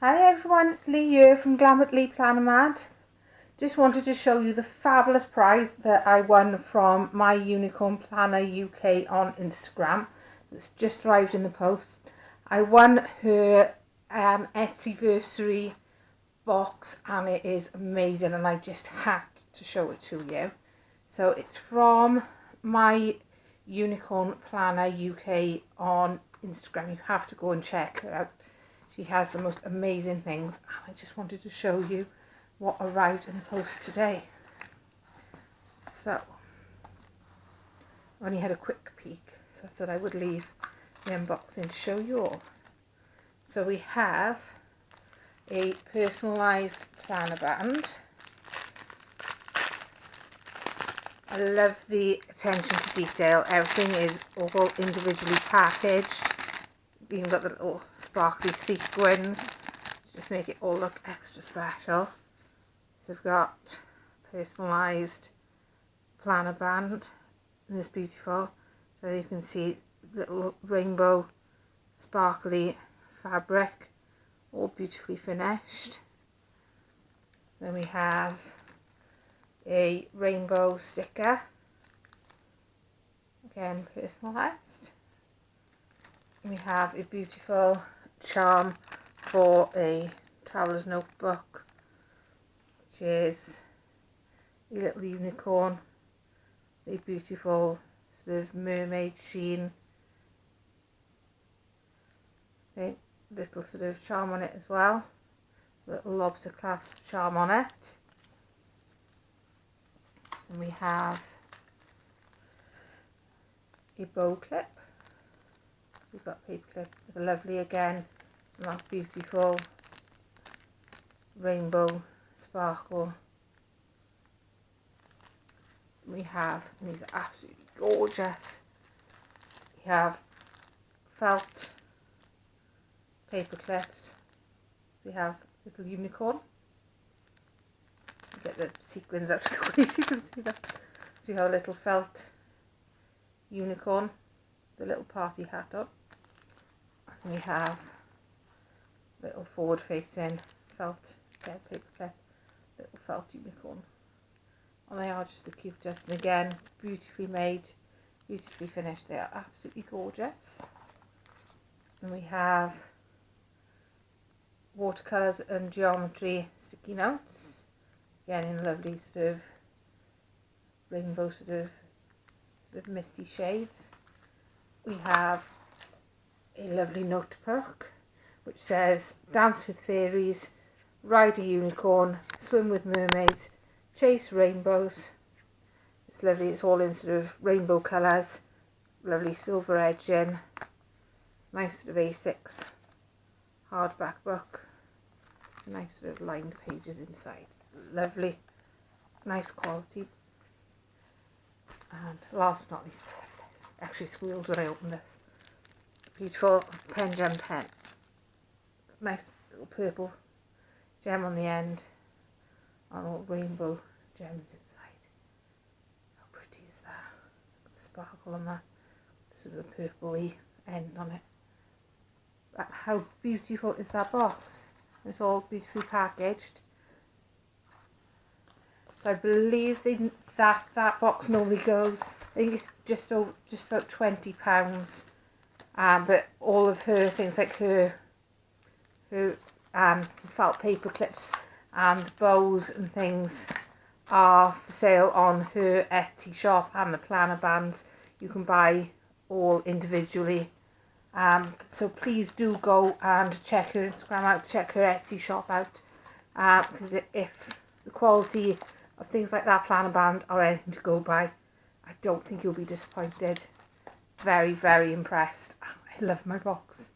Hi everyone, it's Lee here from Lee Planner Mad. Just wanted to show you the fabulous prize that I won from My Unicorn Planner UK on Instagram. It's just arrived in the post. I won her Etsyversary box and it is amazing and I just had to show it to you. So it's from My Unicorn Planner UK on Instagram. You have to go and check her out. She has the most amazing things. I just wanted to show you what arrived in the post today. So, I only had a quick peek, so I thought I would leave the unboxing to show you all. So we have a personalised planner band. I love the attention to detail. Everything is all individually packaged. Even got the little sparkly sequins to just make it all look extra special. So we've got personalised planner band in this beautiful, so you can see little rainbow sparkly fabric, all beautifully finished. Then we have a rainbow sticker, again personalised. We have a beautiful charm for a traveller's notebook, which is a little unicorn, a beautiful sort of mermaid sheen, a little sort of charm on it as well, little lobster clasp charm on it. And we have a bow clip. We've got paper clip with a lovely, again, and that beautiful rainbow sparkle. We have, and these are absolutely gorgeous, we have felt paper clips. We have little unicorn. Get the sequins out of the way so you can see that. So we have a little felt unicorn, the little party hat on. And we have little forward facing felt paper clip, little felt unicorn. And they are just the cutest, and again beautifully made, beautifully finished. They are absolutely gorgeous. And we have watercolours and geometry sticky notes, again in lovely sort of rainbow sort of misty shades. We have a lovely notebook which says dance with fairies, ride a unicorn, swim with mermaids, chase rainbows. It's lovely, it's all in sort of rainbow colours, lovely silver edging. It's nice sort of A6 hardback book, nice sort of lined pages inside. It's lovely, nice quality. And last but not least, I love this. I actually squealed when I opened this. Beautiful pen gem pen. Nice little purple gem on the end and all rainbow gems inside. How pretty is that? The sparkle on that, sort of the purpley end on it. But how beautiful is that box? It's all beautifully packaged. So I believe that box normally goes, I think it's just about £20. But all of her things, like her felt paper clips and bows and things, are for sale on her Etsy shop, and the planner bands you can buy all individually. So please do go and check her Instagram out, check her Etsy shop out, because if the quality of things like that planner band are anything to go by, I don't think you'll be disappointed. Very, very impressed. I love my box.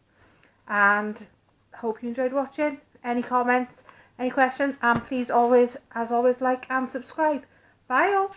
And hope you enjoyed watching. Any comments, any questions, and please always, as always, like and subscribe. Bye all.